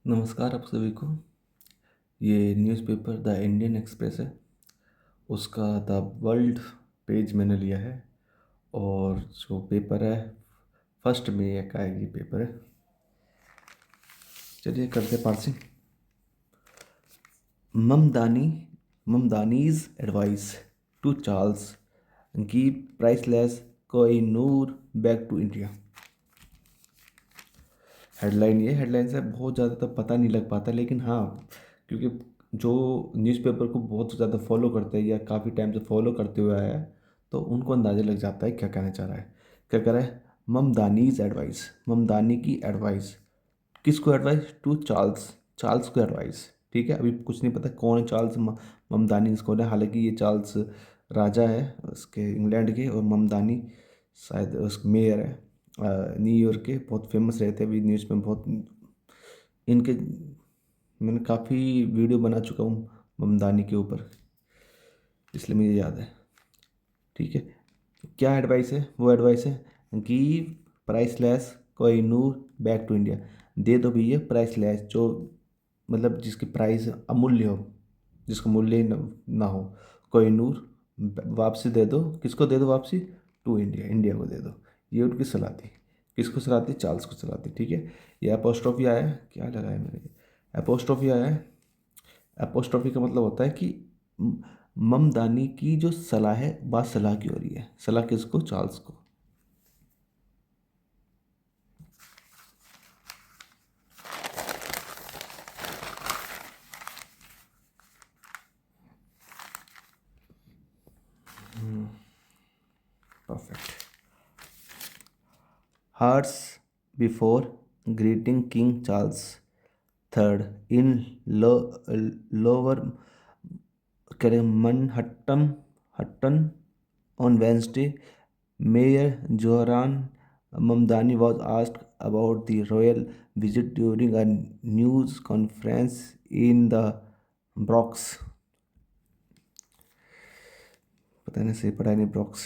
नमस्कार आप सभी को। ये न्यूज़पेपर द इंडियन एक्सप्रेस है। उसका द वर्ल्ड पेज मैंने लिया है। और जो पेपर है 1 मई का ये पेपर है। चलिए करते parsing. Mamdani Mamdani's advice to Charles give priceless Kohinoor back to India. Headline से बहुत ज़्यादा तो पता नहीं लग पाता, लेकिन हाँ, क्योंकि जो न्यूज़पेपर को बहुत ज़्यादा फॉलो करते हैं या काफ़ी टाइम से फॉलो करते हुए आया है, तो उनको अंदाज़ा लग जाता है क्या कहना चाह रहा है। क्या कह रहा है? ममदानीज एडवाइस, ममदानी की एडवाइस। किसको एडवाइस? टू चार्ल्स, चार्ल्स को एडवाइस। ठीक है, अभी कुछ नहीं पता कौन है चार्ल्स, ममदानी कौन है। हालांकि ये चार्ल्स राजा है उसके इंग्लैंड के, और ममदानी शायद उस मेयर है न्यूयॉर्क के, बहुत फेमस रहते हैं अभी न्यूज़ में बहुत इनके। मैंने काफ़ी वीडियो बना चुका हूँ ममदानी के ऊपर, इसलिए मुझे याद है। ठीक है, क्या एडवाइस है? वो एडवाइस है give priceless Kohinoor back to India. दे दो भैया प्राइसलेस, जो मतलब जिसकी प्राइस अमूल्य हो, जिसका मूल्य ना हो, कोहिनूर वापसी दे दो। किसको दे दो वापसी? टू इंडिया, इंडिया को दे दो। ये उनकी सलाह थी। किसको सलाह थी? चार्ल्स को सलाह थी। ठीक है, ये अपोस्ट्रोफी आया है, क्या लगा है मेरे, अपोस्ट्रोफी आया है। अपोस्ट्रोफी का मतलब होता है कि ममदानी की जो सलाह है, बात सलाह की हो रही है। सलाह किसको? चार्ल्स को। Perfect. Hours before greeting King Charles III in Lower Manhattan on Wednesday, Mayor Joran Mamdani was asked about the royal visit during a news conference in the Bronx. पता नहीं सही पढ़ा नहीं, ब्रॉक्स।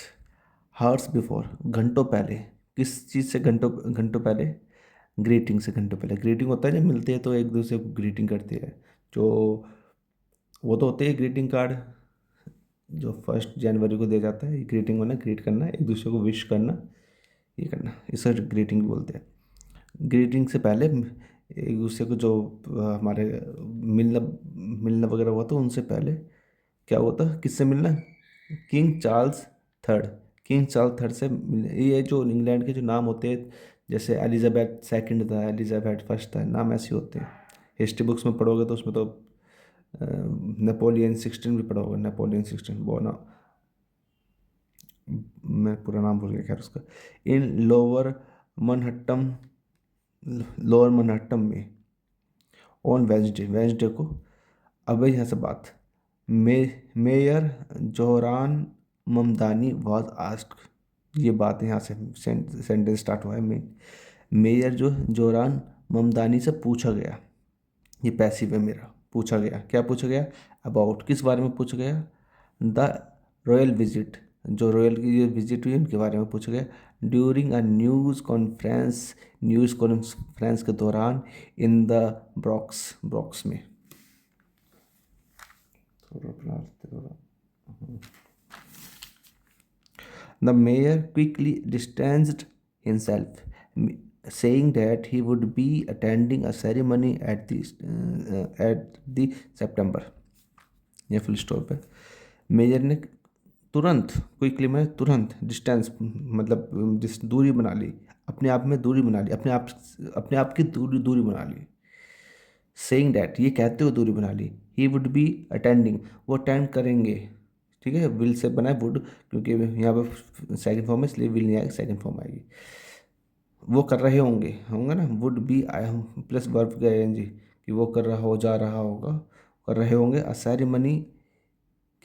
हार्स बिफोर, घंटों पहले। किस चीज़ से? घंटों घंटों पहले। ग्रीटिंग से घंटों पहले। ग्रीटिंग होता है जब मिलते हैं तो एक दूसरे को ग्रीटिंग करते हैं। जो वो तो होते हैं ग्रीटिंग कार्ड, जो 1 जनवरी को दिया जाता है। ये ग्रीटिंग होना, ग्रीट करना, एक दूसरे को विश करना, ये करना, इसे ग्रीटिंग बोलते हैं। ग्रीटिंग से पहले एक दूसरे को जो हमारे मिलना मिलना वगैरह हुआ, तो उनसे पहले क्या हुआ था? किससे मिलना? King Charles 3। किंग चार्ल्स 3 से ये जो इंग्लैंड के जो नाम होते हैं, जैसे एलिजाबेथ 2 था, एलिजाबेथ 1 था, नाम ऐसे होते हैं। हिस्ट्री बुक्स में पढ़ोगे तो उसमें तो नेपोलियन 16 भी पढ़ा होगा। नेपोलियन 16 वो ना, मैं पूरा नाम भूल गया, खैर उसका। इन मनहट्टम लोअर मनहट्टम में ऑन वेंसडे को। अब यहाँ से बात, may mayor Zohran Mamdani was asked. ये बात यहाँ से सेंटेंस स्टार्ट हुआ है। मेयर जो जोहरान ममदानी से पूछा गया, ये पैसिव है मेरा। पूछा गया, क्या पूछा गया? अबाउट, किस बारे में पूछा गया? द रॉयल विजिट, जो रॉयल की जो विजिट हुई उनके बारे में पूछा गया। ड्यूरिंग अ न्यूज़ कॉन्फ्रेंस के दौरान इन द ब्रॉक्स में। The mayor quickly distanced himself, saying that he would be attending a ceremony at the September। ये फुल स्टॉप है। मेयर ने तुरंत, क्विकली में तुरंत, डिस्टेंस मतलब जिस दूरी बना ली, अपने आप में दूरी बना ली, अपने आप की दूरी बना ली। सेइंग डैट, ये कहते हुए दूरी बना ली। ही वुड बी अटेंडिंग, वो अटेंड करेंगे। ठीक है, विल से बना है वुड, क्योंकि यहाँ पे सेकंड फॉर्म है, इसलिए विल नहीं आएगी, सेकंड फॉर्म आएगी। वो कर रहे होंगे, होंगे ना, वुड बी आया प्लस वर्ब का एनजी, कि वो कर रहा हो, जा रहा होगा, कर रहे होंगे। अ सेरेमनी,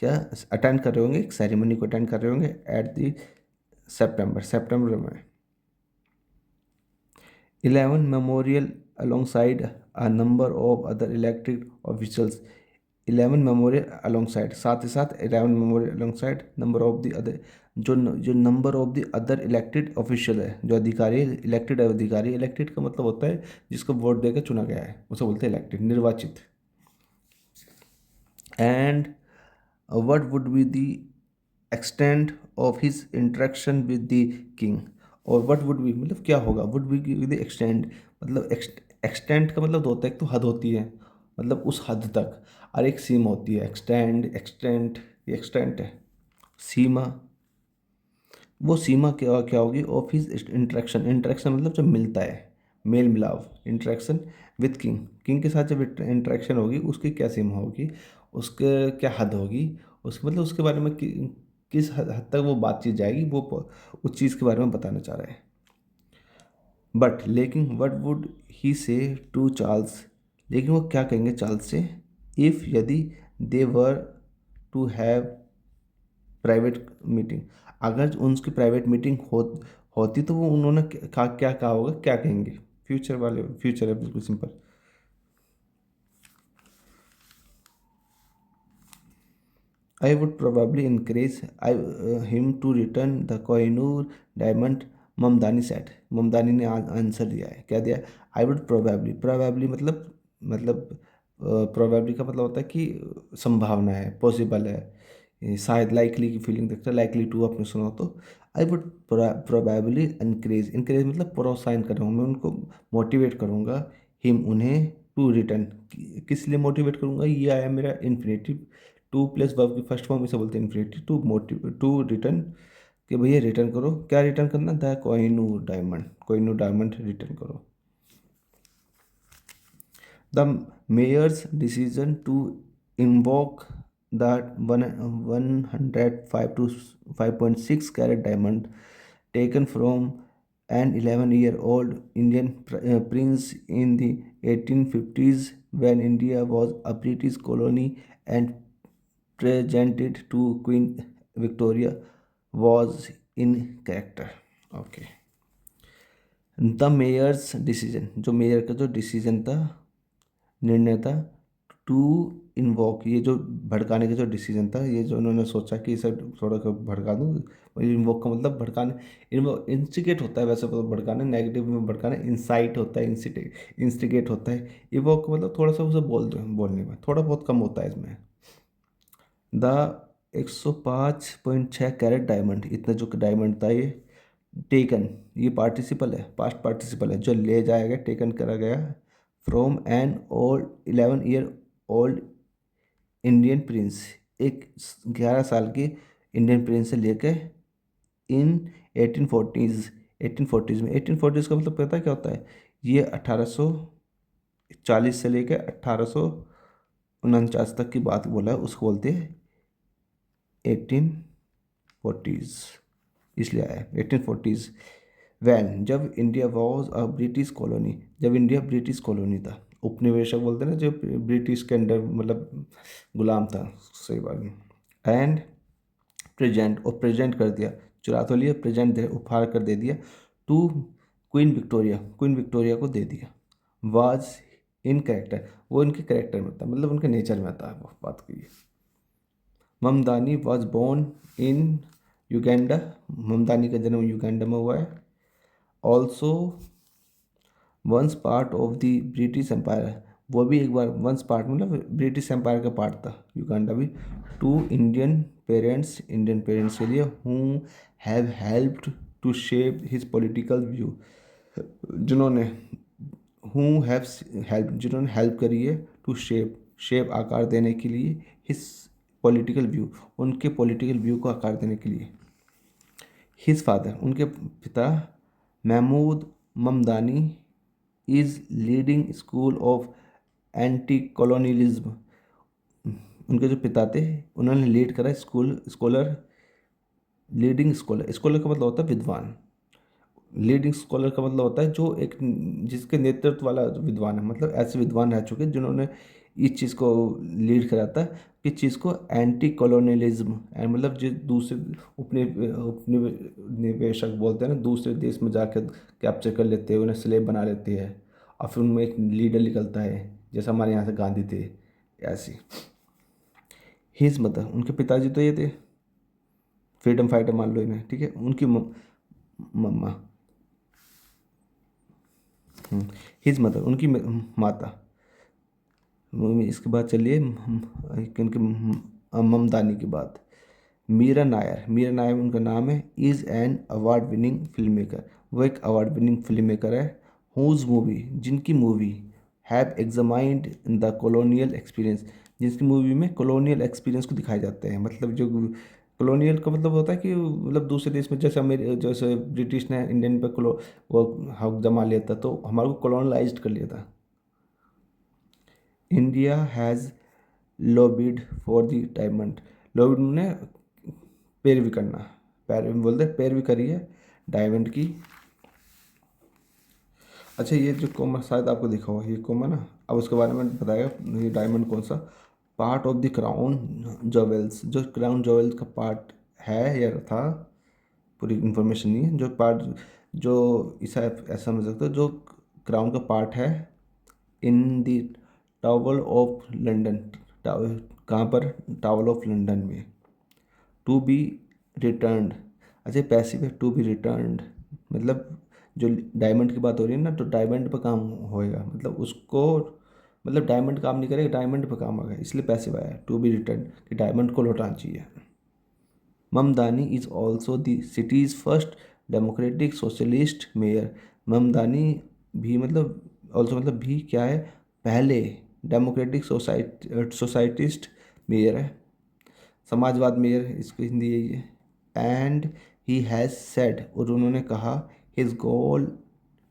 क्या अटेंड कर रहे होंगे? एक सेरेमनी को अटेंड कर रहे होंगे एट दी सितंबर में। 11 memorial alongside a number of other elected officials। 11 memorial alongside, साथ ही साथ 11 memorial alongside number of the other, जो number of the other elected official है, जो अधिकारी इलेक्टेड अधिकारी, इलेक्टेड का मतलब होता है जिसको वोट देकर चुना गया है उसे बोलते हैं इलेक्टेड, निर्वाचित। And what would be the extent of his interaction with the king, और व्हाट वुड बी मतलब क्या होगा, वुड बी विद एक्सटेंट मतलब एक्सटेंट का मतलब होता है, एक तो हद होती है मतलब उस हद तक, और एक सीमा होती है, एक्सटेंड एक्सटेंट, ये एक्सटेंट है, सीमा, वो सीमा क्या क्या होगी, ऑफ हिज इंटरेक्शन, इंटरेक्शन मतलब जब मिलता है, मेल मिलाप, इंटरेक्शन विद किंग, किंग के साथ जब इंटरेक्शन होगी उसकी क्या सीमा होगी, उसके क्या हद होगी, उसके मतलब उसके बारे में किस हद तक वो बातचीत जाएगी, वो उस चीज़ के बारे में बताना चाह रहे हैं। बट लेकिन वट वुड ही से टू चार्ल्स, लेकिन वो क्या कहेंगे चार्ल्स से, इफ़ यदि दे वर टू हैव प्राइवेट मीटिंग, अगर उनकी प्राइवेट मीटिंग होती तो वो उन्होंने क्या कहा होगा, क्या कहेंगे, फ्यूचर वाले, फ्यूचर है बिल्कुल simple. I would probably encourage him to return the Kohinoor diamond, Mamdani set, Mamdani ने आंसर दिया है, क्या दिया है, आई वुड प्रोबेबली, प्रोबेबली मतलब प्रोबेबली का मतलब होता है कि संभावना है, पॉसिबल है, शायद, लाइकली की फीलिंग देखते हैं, लाइकली टू आपने सुना हो तो, आई वुड प्रोबेबली इनक्रेज, इनक्रेज मतलब प्रोत्साहन करूँगा, मैं उनको मोटिवेट करूँगा, हिम उन्हें, टू रिटर्न, किस लिए मोटिवेट करूँगा, ये आया मेरा इन्फिनेटिव, टू प्लस वर्ब की फर्स्ट फॉर्म इसे बोलते हैं infinity, to motive to return, कि भैया रिटर्न करो, क्या रिटर्न करना, the Kohinoor diamond, Kohinoor diamond return करो। The mayor's decision to invoke the 105 to 5.6 carat diamond taken from an 11-year-old Indian prince in the 1850s when India was a British colony and presented to Queen Victoria was in character. Okay. The mayor's decision, जो mayor का जो decision था, निर्णय था, to invoke, ये जो भड़काने का जो डिसीजन था, ये जो उन्होंने सोचा कि इसे थोड़ा सा भड़का दूँ, इन्वॉक का मतलब भड़काने, इंस्टिगेट होता है वैसे, तो भड़काना नेगेटिव में भड़काना, इंसाइट होता है, इंस्टिगेट होता है, इवॉक मतलब थोड़ा सा उसे बोलने में थोड़ा बहुत कम होता है इसमें। द 105.6 कैरेट डायमंड, इतना जो डायमंड था ये, टेकन, ये पार्टिसिपल है, पास्ट पार्टिसिपल है, जो ले जाया गया, टेकन करा गया, from an old 11 year old Indian Prince, एक 11 साल के इंडियन प्रिंस से लेकर, इन 1840s में, 1840s का मतलब पता है क्या होता है, ये 1840 से लेकर 1849 तक की बात बोला है, उसको बोलते हैं 1840s, इसलिए आया 1840s, वैन, जब India was a British colony, जब इंडिया ब्रिटिश कॉलोनी था, उपनिवेशक बोलते हैं ना, जो ब्रिटिश के अंडर मतलब गुलाम था, सही बात में, एंड प्रेजेंट, और प्रेजेंट कर दिया, चुरा तो लिया, प्रेजेंट दे, उपहार कर दे दिया, to Queen Victoria, Queen Victoria को दे दिया, वाज इन कैरेक्टर, वो इनके कैरेक्टर में था, मतलब उनके नेचर में था, वो बात की। Mamdani was born in Uganda, Mamdani का जन्म युगांडा में हुआ है, also once part of the British empire, वो भी एक बार वंस पार्ट मतलब ब्रिटिश एम्पायर का पार्ट था युगांडा भी, टू इंडियन पेरेंट्स के लिए, who have helped to shape his political view, जिन्होंने, हु हैव हेल्प, जिन्होंने हेल्प करी है, टू शेप, शेप आकार देने के लिए, हिज पॉलिटिकल व्यू, उनके पॉलिटिकल व्यू को आकार देने के लिए, हिज फादर, उनके पिता, Mahmood Mamdani is leading school of anti colonialism, उनके जो पिता थे उन्होंने लीड करा स्कॉलर, लीडिंग स्कॉलर, स्कॉलर का मतलब होता है विद्वान, लीडिंग स्कॉलर का मतलब होता है जो एक, जिसके नेतृत्व वाला जो विद्वान है, मतलब ऐसे विद्वान रह चुके जिन्होंने इस चीज़ को लीड करा था, किस चीज़ को, एंटी कॉलोनियलिज्म, मतलब जो दूसरे उपनिवेशक बोलते हैं ना, दूसरे देश में जाकर कैप्चर कर लेते हैं, उन्हें स्लेव बना लेते हैं, और फिर उनमें एक लीडर निकलता है, जैसा हमारे यहाँ से गांधी थे, ऐसी। हिज मदर, उनके पिताजी तो ये थे फ्रीडम फाइटर मान लो इन्हें, ठीक है। उनकी मम्मा, हिज मदर, उनकी माता। इसके बाद चलिए उनके ममदानी की बात। मीरा नायर, मीरा नायर उनका नाम है, is an award winning film maker, वो एक अवार्ड विनिंग फिल्म मेकर है। हुज मूवी, जिनकी movie have examined the colonial experience, जिसकी मूवी में कॉलोनियल एक्सपीरियंस को दिखाए जाते हैं। मतलब जो कॉलोनियल का मतलब होता है कि मतलब दूसरे देश में, जैसे जैसे ब्रिटिश ने इंडियन पे वो हक जमा लिया था, तो हमारे को कॉलोनलाइज्ड कर लिया था। India has lobbied for the diamond, lobbied ने पैरवी करना, पैरवी बोलते हैं, पैरवी करी है डायमंड की। अच्छा, ये जो कोमा शायद आपको दिखा हुआ, ये कोमा ना, अब उसके बारे में बताएगा ये डायमंड कौन सा पार्ट ऑफ द क्राउन जॉवेल्स, जो क्राउन जॉवेल्स का पार्ट है या था, पूरी इंफॉर्मेशन नहीं है, जो पार्ट, जो ऐसा ऐसा समझ सकते हो, जो क्राउन का पार्ट है in the tower of London, कहाँ पर, टावर ऑफ लंदन में। टू बी रिटर्न्ड, अच्छा पैसिव है, टू बी रिटर्न्ड, मतलब जो डायमंड की बात हो रही है ना, तो डायमंड पर काम होएगा, मतलब उसको, मतलब डायमंड काम नहीं करेगा, डायमंड पर काम आएगा, इसलिए पैसिव आया टू बी रिटर्न, कि डायमंड को लौटाना चाहिए। Mamdani is also the city's first democratic socialist mayor, Mamdani भी मतलब ऑल्सो मतलब भी क्या है, पहले डेमोक्रेटिक सोसाइटिस्ट मेयर है, समाजवाद मेयर इसको हिंदी यही है। एंड ही हैज़ सेड, और उन्होंने कहा, हिज गोल,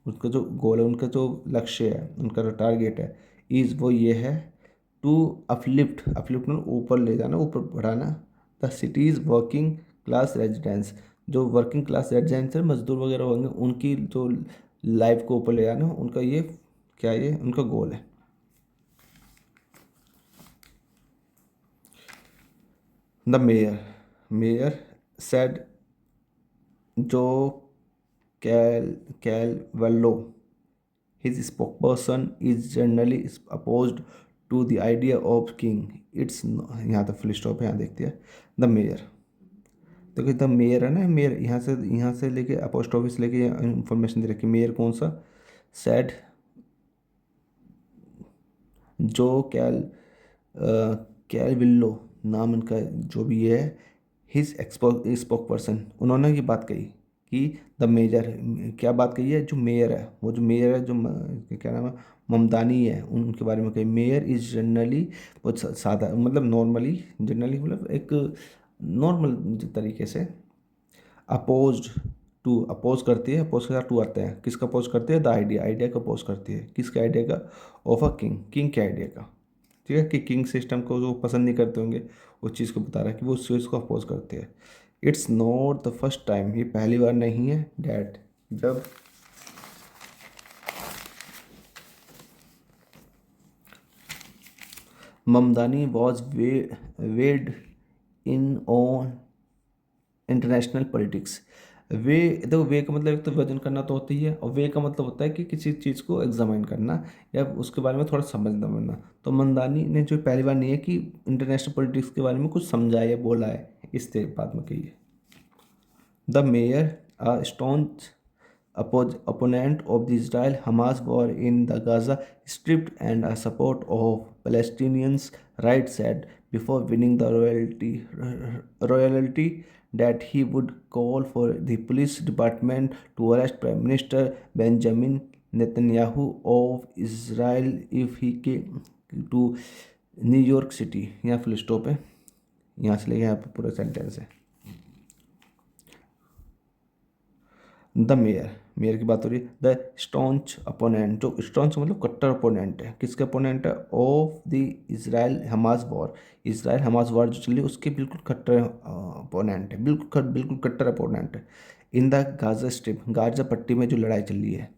उसका जो गोल है, उनका जो लक्ष्य है, उनका जो टारगेट है, इज़ वो ये है, टू अपलिफ्ट, अपलिफ्ट में ऊपर ले जाना, ऊपर बढ़ाना, the cities working class residence, जो वर्किंग क्लास रेजिडेंस है, मजदूर वगैरह होंगे, उनकी जो लाइफ को ऊपर ले जाना, उनका ये क्या, ये उनका गोल है। द मेयर, मेयर सेड, जो कैलवेलो, his spokesperson is generally opposed to the idea of king, it's यहाँ तक फुल स्टॉप है, यहाँ देखते हैं द मेयर। देखो द मेयर है ना, मेयर यहाँ से लेके अपोस्ट ऑफिस लेके इंफॉर्मेशन दे रखी, मेयर कौन सा, सैड, जो कैलविल्लो नाम इनका जो भी है, हिज स्पोक पर्सन, उन्होंने ये बात कही कि द मेजर, क्या बात कही है, जो मेयर है, वो जो मेयर है, जो क्या नाम है, ममदानी है, उनके बारे में कही, मेयर इज जनरली, बहुत सादा मतलब नॉर्मली, जनरली मतलब एक नॉर्मल तरीके से, अपोज टू, अपोज करती है, अपोज के साथ टू आते हैं, किसका अपोज करती है, द आइडिया, आइडिया का अपोज करती है, किसके आइडिया का, ऑफ अ किंग, किंग के आइडिया का, ठीक है, कि किंग सिस्टम को जो पसंद नहीं करते होंगे, उस चीज़ को बता रहा है कि वो उस चीज़ को अपोज करते हैं। It's not the first time, ये पहली बार नहीं है डैट, जब Mamdani was weighed in on international politics. Weigh, देखो वे का मतलब एक तो वजन करना तो होता ही है, और वे का मतलब होता है कि किसी चीज़ को एग्जामिन करना या उसके बारे में थोड़ा समझना बनना। तो मंदानी ने जो पहली बार नहीं है कि इंटरनेशनल पॉलिटिक्स के बारे में कुछ समझा है या बोला है, इस बात में कही है। The mayor, a staunch opponent of the Israel-Hamas war in the Gaza Strip and a support of Palestinians' rights, said before winning the royalty that he would call for the police department to arrest Prime Minister Benjamin Netanyahu of Israel if he came to new York city. यहाँ full stop है, यहाँ से लेके यहाँ पर पूरा sentence है। The mayor, mayor की बात हो रही है। द स्टॉन्च अपोनेंट, जो स्टॉन्च मतलब कट्टर अपोनेंट है, किसके अपोनेंट है, of the Israel Hamas war, Israel Hamas war जो चल रही है उसके बिल्कुल कट्टर अपोनेंट है, बिल्कुल कट्टर अपोनेंट है। In the Gaza strip, Gaza पट्टी में जो लड़ाई चल रही है।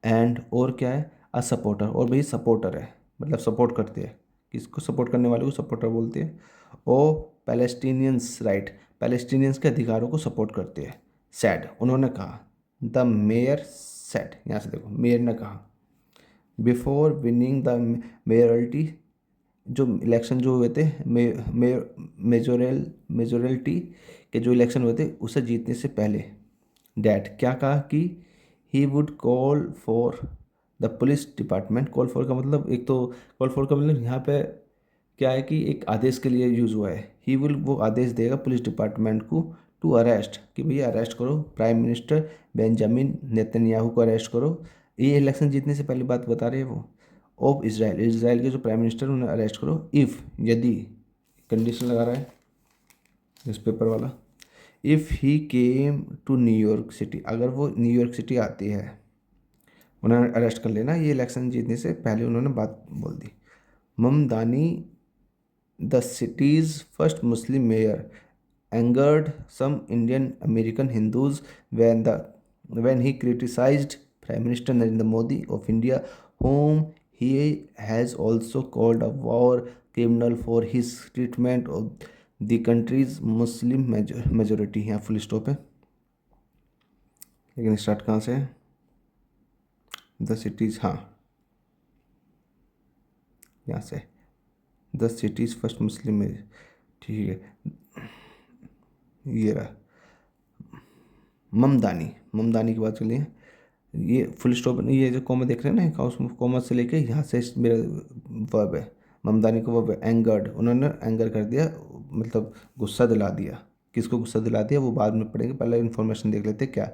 एंड और क्या है, अ सपोर्टर, और भाई सपोर्टर है, मतलब सपोर्ट करते हैं, किसको सपोर्ट करने वाले को सपोर्टर बोलते हैं। ओ पैलेस्टीनियंस राइट, पैलेस्टीनियंस के अधिकारों को सपोर्ट करते हैं। सैड, उन्होंने कहा, द मेयर सेट, यहाँ से देखो मेयर ने कहा, बिफोर विनिंग द मेयरल्टी जो इलेक्शन जो हुए थे मेजोरिटी के जो इलेक्शन हुए थे उसे जीतने से पहले डैट क्या कहा कि he would call for the police department. Call for का मतलब, एक तो कॉल फॉर का मतलब यहाँ पे क्या है कि एक आदेश के लिए यूज़ हुआ है। ही विल, वो आदेश देगा पुलिस डिपार्टमेंट को टू अरेस्ट, कि भैया अरेस्ट करो प्राइम मिनिस्टर बेंजामिन नेतन्याहू को अरेस्ट करो। ये इलेक्शन जीतने से पहले बात बता रहे हैं वो। ऑफ इसराइल, इसराइल के जो प्राइम मिनिस्टर उन्हें अरेस्ट करो इफ़, यदि, कंडीशन लगा रहा है न्यूज़पेपर वाला, if he came to New York city, अगर वो न्यूयॉर्क सिटी आती है उन्हें अरेस्ट कर लेना। ये इलेक्शन जीतने से पहले उन्होंने बात बोल दी। Mamdani, the city's first Muslim mayor, angered some Indian American Hindus when he criticized Prime Minister Narendra Modi of India, whom he has also called a war criminal for his treatment of the country's Muslim majority। यहाँ full stop है, लेकिन start कहाँ से है? The cities, हाँ यहाँ से, the city's first Muslim mayor, ठीक है, ये रहा ममदानी। ममदानी की बात चलिए, ये फुल स्टॉप नहीं, ये जो कॉमा देख रहे हैं ना, उसमें कॉमा से लेके यहाँ से मेरा वर्ब है, ममदानी का वर्ब है एंगर्ड। उन्होंने एंगर कर दिया, मतलब गुस्सा दिला दिया। किसको गुस्सा दिला दिया वो बाद में पढ़ेंगे, पहले इन्फॉर्मेशन देख लेते हैं क्या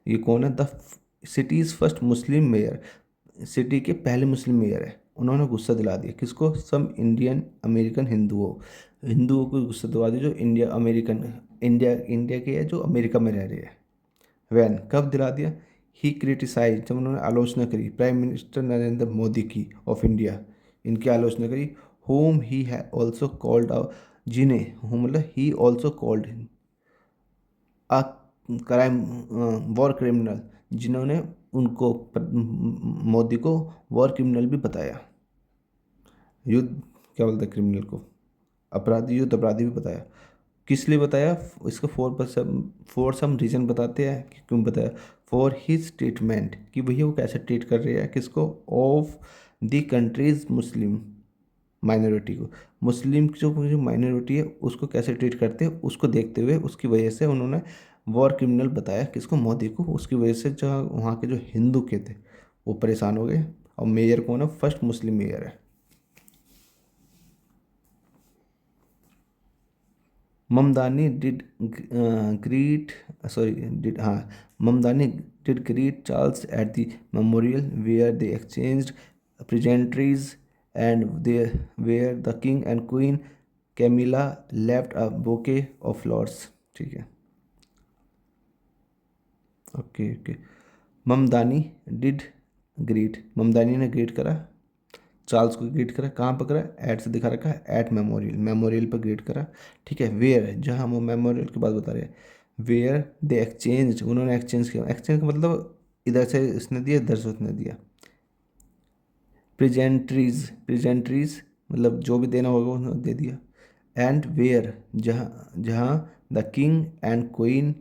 ये कौन है। The city's first Muslim mayor, city के पहले मुस्लिम मेयर है, उन्होंने गुस्सा दिला दिया किसको? सम इंडियन अमेरिकन हिंदुओं को गुस्सा दिला दिया जो इंडिया अमेरिकन, इंडिया के है जो अमेरिका में रह रहे हैं। वैन, कब दिला दिया? ही क्रिटिसाइज, जब उन्होंने आलोचना करी प्राइम मिनिस्टर नरेंद्र मोदी की ऑफ इंडिया, इनकी आलोचना करी। होम ही है ऑल्सो कॉल्ड, जिन्हें, होम मतलब he also called a crime, war criminal, जिन्होंने उनको मोदी को वॉर क्रिमिनल भी बताया। युद्ध क्या बोलते हैं क्रिमिनल को? अपराधी, युद्ध अपराधी भी बताया। किस लिए बताया? इसका फॉर सम रीज़न बताते हैं कि क्यों बताया। फॉर हिज ट्रीटमेंट, कि भैया वो कैसे ट्रीट कर रहे हैं किसको? Of the countries Muslim minority को, मुस्लिम जो माइनॉरिटी है उसको कैसे ट्रीट करते हैं उसको देखते हुए, उसकी वजह से उन्होंने वॉर क्रिमिनल बताया किसको? मोदी को। उसकी वजह से जो वहाँ के जो हिंदू के थे वो परेशान हो गए। और मेयर कौन है? फर्स्ट मुस्लिम मेयर है। Mamdani did greet, sorry did, हाँ, Mamdani did greet Charles at the memorial where they exchanged pleasantries and there were the king and queen Camilla left a bouquet of flowers. ठीक है, okay okay. Mamdani did greet, Mamdani ने greet करा, Charles को greet करा, कहाँ पर करा? एट से दिखा रखा है, एट मेमोरियल, मेमोरियल पर ग्रीट करा। ठीक है, वेयर, जहाँ वो मेमोरियल की बात बता रहे हैं, वेयर दे एक्सचेंज, उन्होंने एक्सचेंज किया। एक्सचेंज का मतलब इधर से इसने दिया, इधर से उसने दिया। प्रेजेंटरीज, प्रेजेंटरीज मतलब जो भी देना होगा उन्होंने दे दिया। एंड वेयर, जहाँ जहाँ the king and queen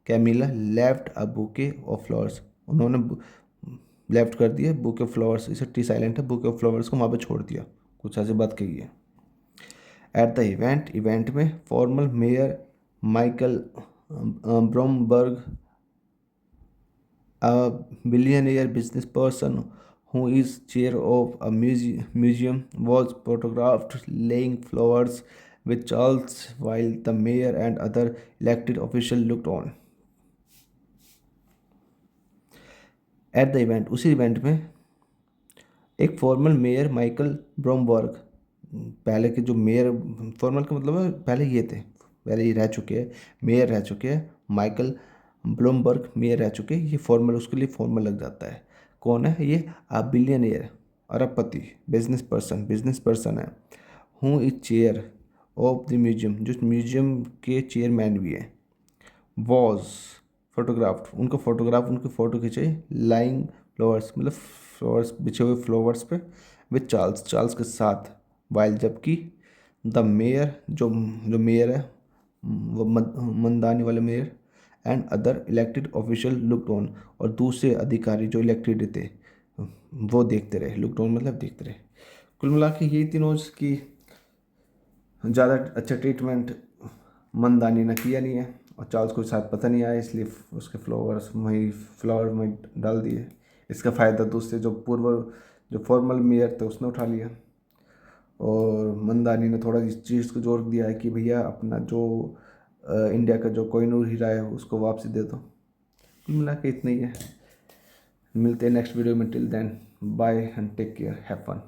Camilla left a bouquet of flowers, उन्होंने लेफ्ट कर दिया बुके ऑफ फ्लावर्स, इसे टी साइलेंट है, बुके ऑफ फ्लावर्स को वहाँ पे छोड़ दिया। कुछ ऐसी बात कही है। एट द इवेंट, इवेंट में former mayor Michael Bloomberg, a billionaire business person who is chair of a museum, was photographed laying flowers with Charles while the mayor and other elected officials looked on. At the event, उसी event में एक formal mayor Michael ब्रोमबर्ग, पहले के जो mayor, formal का मतलब है पहले ये थे, पहले ये रह चुके हैं, मेयर रह चुके हैं, माइकल ब्लूमबर्ग मेयर रह चुके हैं, ये फॉर्मल, उसके लिए फॉर्मल लग जाता है। कौन है ये? आ बिलियनियर, अरबपति, बिजनेस पर्सन है। हूँ is chair of the museum, जो म्यूजियम के चेयरमैन भी हैं। वॉज फोटोग्राफ्ड, उनका फोटोग्राफ, उनकी फ़ोटो खींचे लाइंग फ्लावर्स, मतलब फ्लावर्स बिछे हुए फ्लावर्स पे, विद चार्ल्स, चार्ल्स के साथ। वाइल, जबकि द मेयर, जो मेयर है वो मंदानी वाले mayor, and other elected official looked on, और दूसरे अधिकारी जो इलेक्टेड थे वो देखते रहे। लुकड ऑन मतलब देखते रहे। कुल मिला के ये तीनों की ज़्यादा अच्छा ट्रीटमेंट मंदानी ने किया नहीं है, और चार्ल्स को शायद पता नहीं आया, इसलिए उसके फ्लावर में डाल दिए। इसका फ़ायदा तो उससे जो फॉर्मल मेयर थे उसने उठा लिया, और मंदानी ने थोड़ा इस चीज़ को जोर दिया है कि भैया अपना जो इंडिया का जो कोहिनूर हीरा है उसको वापसी दे दो। कुल मिला के इतना ही है। मिलते हैं नेक्स्ट वीडियो में। Till then bye and take care, have fun.